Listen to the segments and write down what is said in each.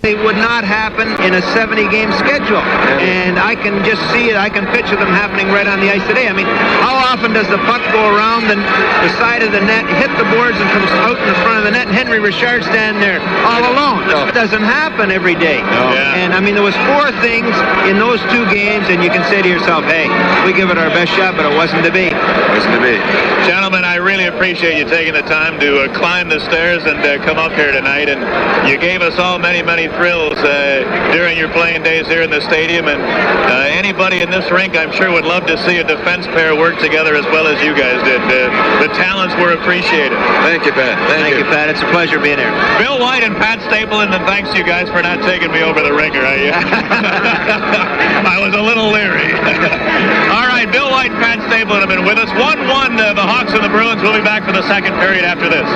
They would not happen in a 70-game schedule. And I can just see it. I can picture them happening right on the ice today. I mean, how often does the puck go around the side of the net, hit the boards, and comes out in the front of the net, and Henry Richard stand there all alone? No. It doesn't happen every day. No. Yeah. And, I mean, there was 4 things in those 2 games, and you can say to yourself, hey, we give it our best shot, but it wasn't to be. Wasn't to be. Gentlemen, I really appreciate you taking the time to climb the stairs and come up here tonight. And you gave us all many, many thrills during your playing days here in the stadium, and anybody in this rink, I'm sure, would love to see a defense pair work together as well as you guys did. The talents were appreciated. Thank you, Pat. Thank you, Pat. It's a pleasure being here. Bill White and Pat Stapleton, and thanks to you guys for not taking me over the ringer. I was a little leery. All right, Bill White and Pat Stapleton have been with us. 1-1, the Hawks and the Bruins. We'll be back for the second period after this.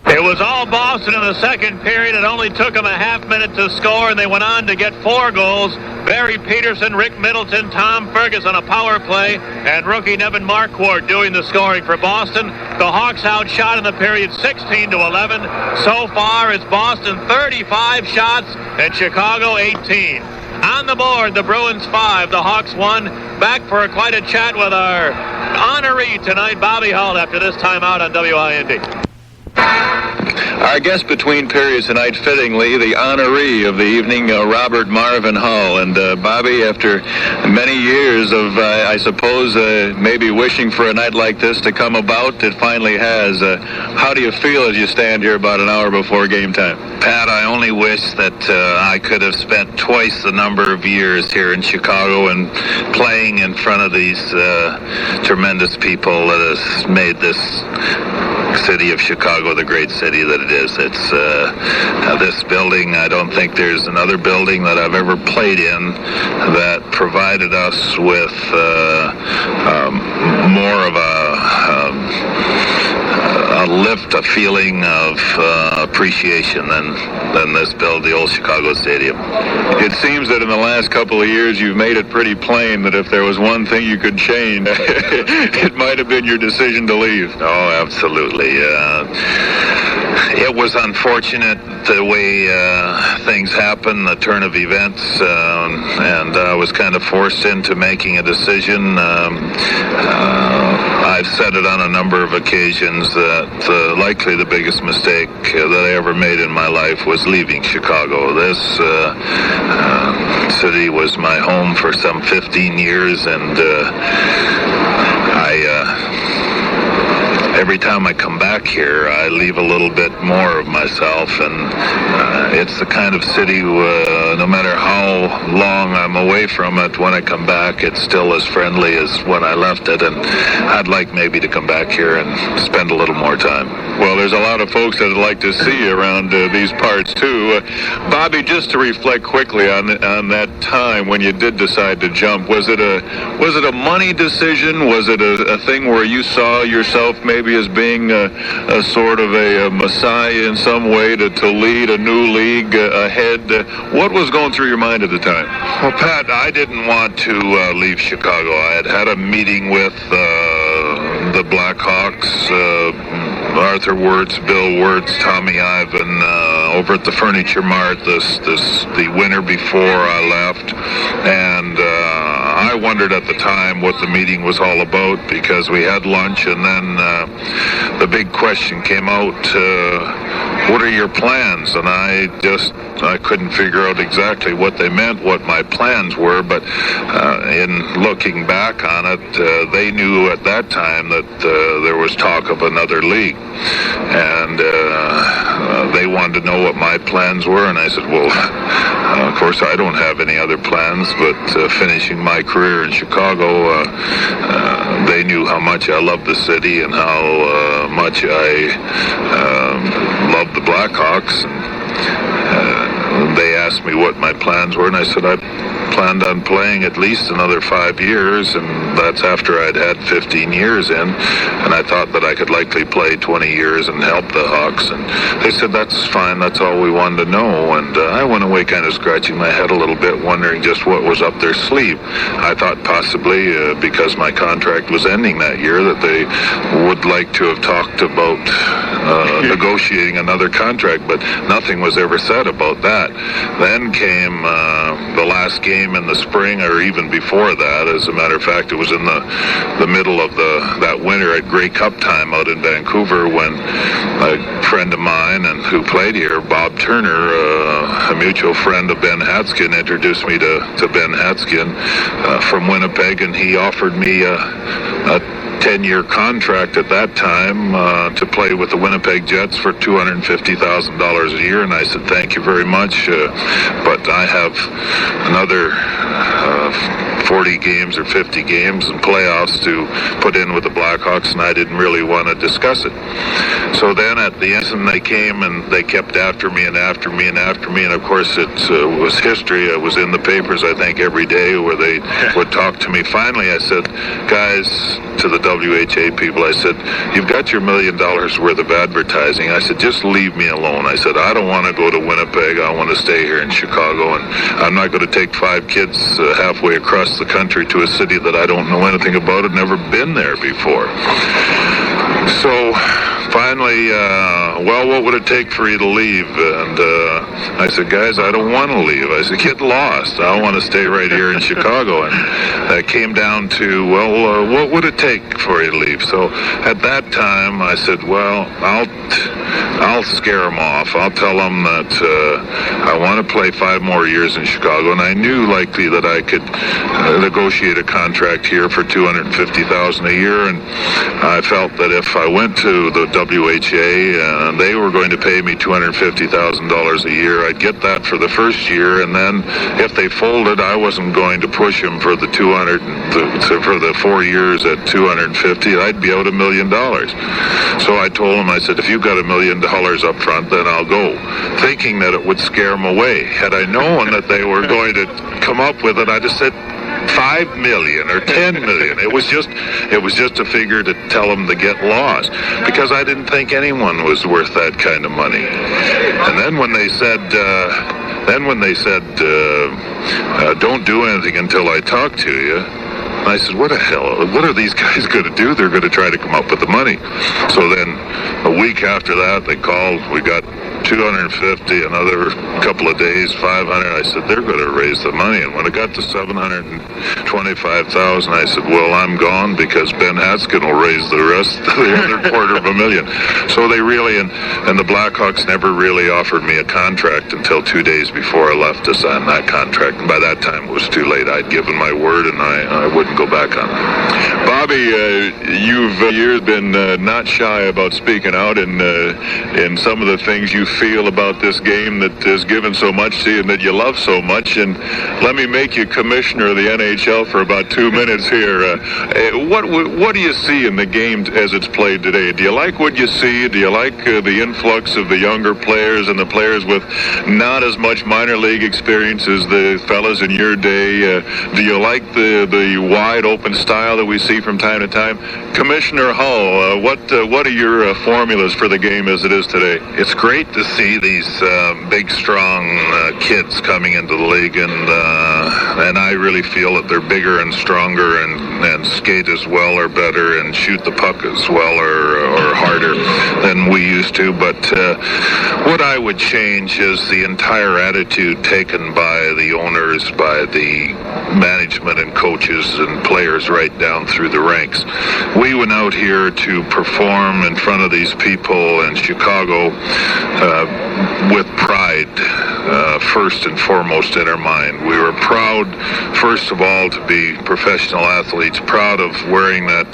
It was all Boston in the second period. It only took them a half minute to score, and they went on to get 4 goals. Barry Peterson, Rick Middleton, Tom Fergus on a power play, and rookie Nevin Marquardt doing the scoring for Boston. The Hawks outshot in the period 16-11. So far, it's Boston 35 shots and Chicago 18. On the board, the Bruins 5, the Hawks 1. Back for quite a chat with our honoree tonight, Bobby Hull, after this timeout on WIND. Our guest between periods tonight, fittingly, the honoree of the evening, Robert Marvin Hull. And Bobby, after many years of, I suppose, maybe wishing for a night like this to come about, it finally has. How do you feel as you stand here about an hour before game time? Pat, I only wish that I could have spent twice the number of years here in Chicago and playing in front of these tremendous people that has made this city of Chicago the great city that it is. It's this building, I don't think there's another building that I've ever played in that provided us with more of a lift, a feeling of appreciation than this the old Chicago Stadium. It seems that in the last couple of years you've made it pretty plain that if there was one thing you could change, it might have been your decision to leave. Oh, absolutely. It was unfortunate the way things happened, the turn of events, and I was kind of forced into making a decision. I've said it on a number of occasions that likely the biggest mistake that I ever made in my life was leaving Chicago. This city was my home for some 15 years, and every time I come back here, I leave a little bit more of myself, and it's the kind of city, no matter how long I'm away from it, when I come back, it's still as friendly as when I left it, and I'd like maybe to come back here and spend a little more time. Well, there's a lot of folks that would like to see you around these parts, too. Bobby, just to reflect quickly on that time when you did decide to jump, was it a money decision? Was it a thing where you saw yourself maybe as being a sort of a messiah in some way to lead a new league ahead? What was going through your mind at the time? Well, Pat, I didn't want to leave Chicago. I had a meeting with the Blackhawks, Arthur Wirtz, Bill Wirtz, Tommy Ivan, over at the Furniture Mart the winter before I left, and I wondered at the time what the meeting was all about, because we had lunch, and then the big question came out, what are your plans? And I couldn't figure out exactly what they meant, what my plans were, but in looking back on it, they knew at that time that there was talk of another league, and they wanted to know what my plans were, and I said, well, of course I don't have any other plans, but finishing my career in Chicago, they knew how much I loved the city and how much I loved the Blackhawks, and they asked me what my plans were, and I said I planned on playing at least another 5 years, and that's after I'd had 15 years in, and I thought that I could likely play 20 years and help the Hawks, and they said that's fine, that's all we wanted to know, and I went away kind of scratching my head a little bit, wondering just what was up their sleeve. I thought possibly because my contract was ending that year that they would like to have talked about negotiating another contract, but nothing was ever said about that. Then came the last game in the spring, or even before that. As a matter of fact, it was in the middle of that winter at Grey Cup time out in Vancouver, when a friend of mine and who played here, Bob Turner, a mutual friend of Ben Hatskin, introduced me to Ben Hatskin from Winnipeg, and he offered me a 10-year contract at that time to play with the Winnipeg Jets for $250,000 a year, and I said, thank you very much, but I have another 40 games or 50 games and playoffs to put in with the Blackhawks, and I didn't really want to discuss it. So then at the end, they came and they kept after me and after me and after me, and of course it was history. It was in the papers, I think, every day where they would talk to me. Finally, I said, guys, to the WHA people, I said, you've got your $1 million worth of advertising. I said, just leave me alone. I said, I don't want to go to Winnipeg. I want to stay here in Chicago, and I'm not going to take 5 kids halfway across the country to a city that I don't know anything about, and never been there before. So finally, well, what would it take for you to leave? And I said, guys, I don't want to leave. I said, get lost. I want to stay right here in Chicago. And that came down to, well, what would it take for you to leave? So at that time, I said, well, I'll scare them off. I'll tell them that I want to play 5 more years in Chicago, and I knew likely that I could negotiate a contract here for $250,000 a year, and I felt that if I went to the WHA and they were going to pay me $250,000 a year, I'd get that for the first year, and then if they folded, I wasn't going to push them for the for the 4 years at $250. I'd be out $1 million. So I told them, I said, if you've got $1 million up front, then I'll go, thinking that it would scare them away. Had I known that they were going to come up with it, I just said $5 million or $10 million. It was just a figure to tell them to get lost, because I didn't think anyone was worth that kind of money. And then when they said, don't do anything until I talk to you, I said, what the hell? What are these guys going to do? They're going to try to come up with the money. So then a week after that, they called. We got $250, another couple of days, $500. I said, they're going to raise the money. And when it got to $725,000, I said, well, I'm gone, because Ben Hatskin will raise the rest, the other $250,000. So they really, and the Blackhawks never really offered me a contract until 2 days before I left to sign that contract. And by that time, it was too late. I'd given my word, and I wouldn't go back on it. Bobby, you've been not shy about speaking out in some of the things you feel about this game that has given so much to you and that you love so much. And let me make you commissioner of the NHL for about 2 minutes here. What do you see in the game as it's played today? Do you like what you see? Do you like the influx of the younger players and the players with not as much minor league experience as the fellas in your day? Do you like the wide open style that we see from time to time? Commissioner Hull, what are your formulas for the game as it is today? It's great to see these big, strong kids coming into the league, and I really feel that they're bigger and stronger and skate as well or better and shoot the puck as well or harder than we used to. But what I would change is the entire attitude taken by the owners, by the management and coaches and players right down through the ranks. We went out here to perform in front of these people in Chicago with pride, first and foremost in our mind. We were proud, first of all, to be professional athletes, proud of wearing that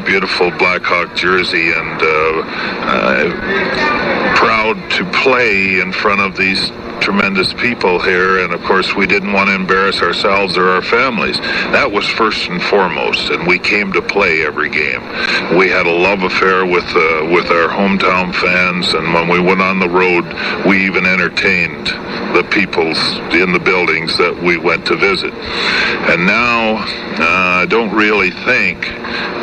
beautiful Blackhawk jersey, and proud to play in front of these tremendous people here, and of course we didn't want to embarrass ourselves or our families. That was first and foremost, and we came to play every game. We had a love affair with our hometown fans, and when we went on the road, we even entertained the peoples in the buildings that we went to visit. And now I don't really think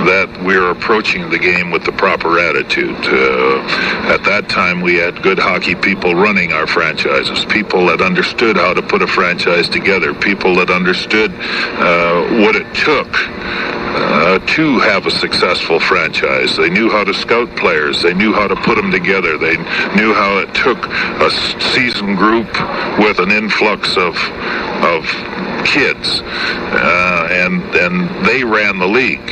that we're approaching the game with the proper attitude. At that time, we had good hockey people running our franchises, people that understood how to put a franchise together, people that understood what it took to have a successful franchise. They knew how to scout players. They knew how to put them together. They knew how it took a seasoned group with an influx of kids, and they ran the league.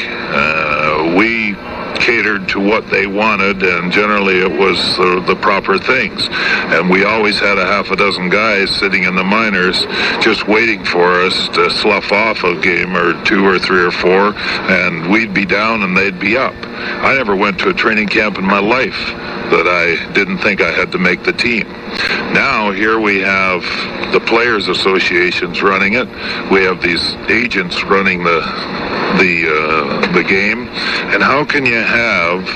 We catered to what they wanted, and generally it was the proper things. And we always had a half a dozen guys sitting in the minors just waiting for us to slough off a game or two or three or four, and we'd be down and they'd be up. I never went to a training camp in my life that I didn't think I had to make the team. Now here we have the Players Associations running it. We have these agents running the game. And how can you have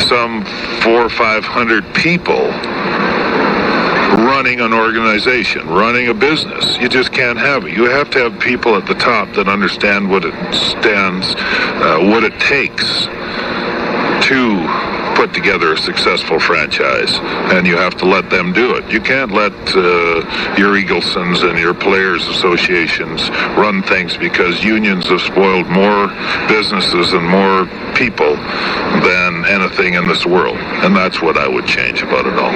some 400 or 500 people running an organization, running a business? You just can't have it. You have to have people at the top that understand what it stands, what it takes to put together a successful franchise, and you have to let them do it. You can't let your Eaglesons and your Players Associations run things, because unions have spoiled more businesses and more people than anything in this world, and that's what I would change about it all.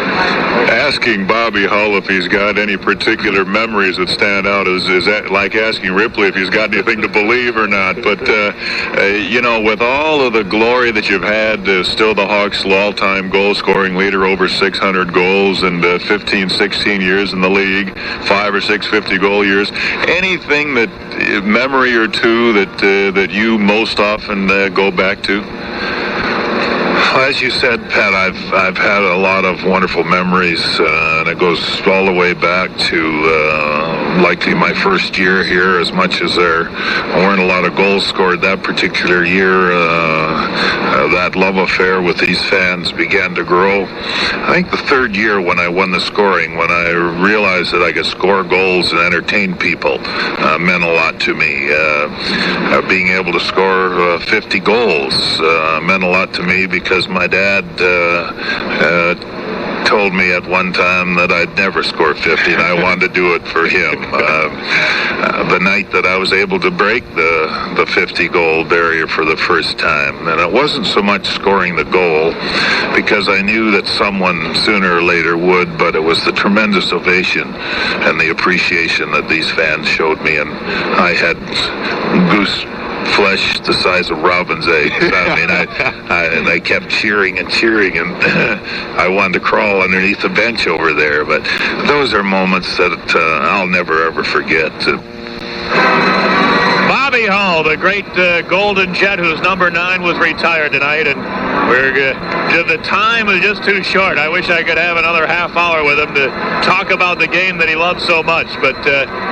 Asking Bobby Hull if he's got any particular memories that stand out is that like asking Ripley if he's got anything to believe or not. But, with all of the glory that you've had, still the Hawks all-time goal-scoring leader, over 600 goals and 15, 16 years in the league, 5 or 6 50-goal years. Anything that, memory or two that you most often go back to? As you said, Pat, I've had a lot of wonderful memories, and it goes all the way back to likely my first year here. As much as there weren't a lot of goals scored that particular year, that love affair with these fans began to grow. I think the third year when I won the scoring, when I realized that I could score goals and entertain people, meant a lot to me. Being able to score 50 goals meant a lot to me, because my dad told me at one time that I'd never score 50, and I wanted to do it for him. The night that I was able to break the 50-goal barrier for the first time, and it wasn't so much scoring the goal, because I knew that someone sooner or later would, but it was the tremendous ovation and the appreciation that these fans showed me, and I had goose flesh the size of robin's eggs. I mean, I kept cheering and cheering, and I wanted to crawl underneath the bench over there. But those are moments that I'll never ever forget. Bobby Hull, the great Golden Jet, whose number 9 was retired tonight, and the time is just too short. I wish I could have another half hour with him to talk about the game that he loved so much. But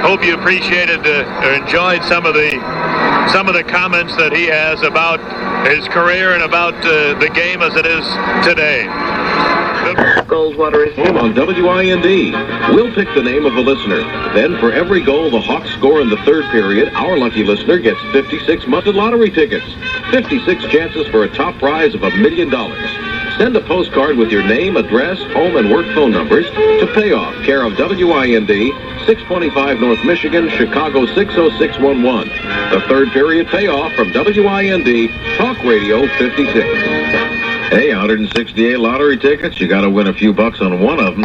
hope you appreciated or enjoyed some of the comments that he has about his career and about the game as it is today. Goldwater is home on WIND. We'll pick the name of the listener. Then for every goal the Hawks score in the third period, our lucky listener gets 56 monthly lottery tickets. 56 chances for a top prize of $1 million. Send a postcard with your name, address, home, and work phone numbers to Payoff, care of WIND, 625 North Michigan, Chicago 60611. The third period Payoff from WIND, Talk Radio 56. Hey, 168 lottery tickets. You got to win a few bucks on one of them.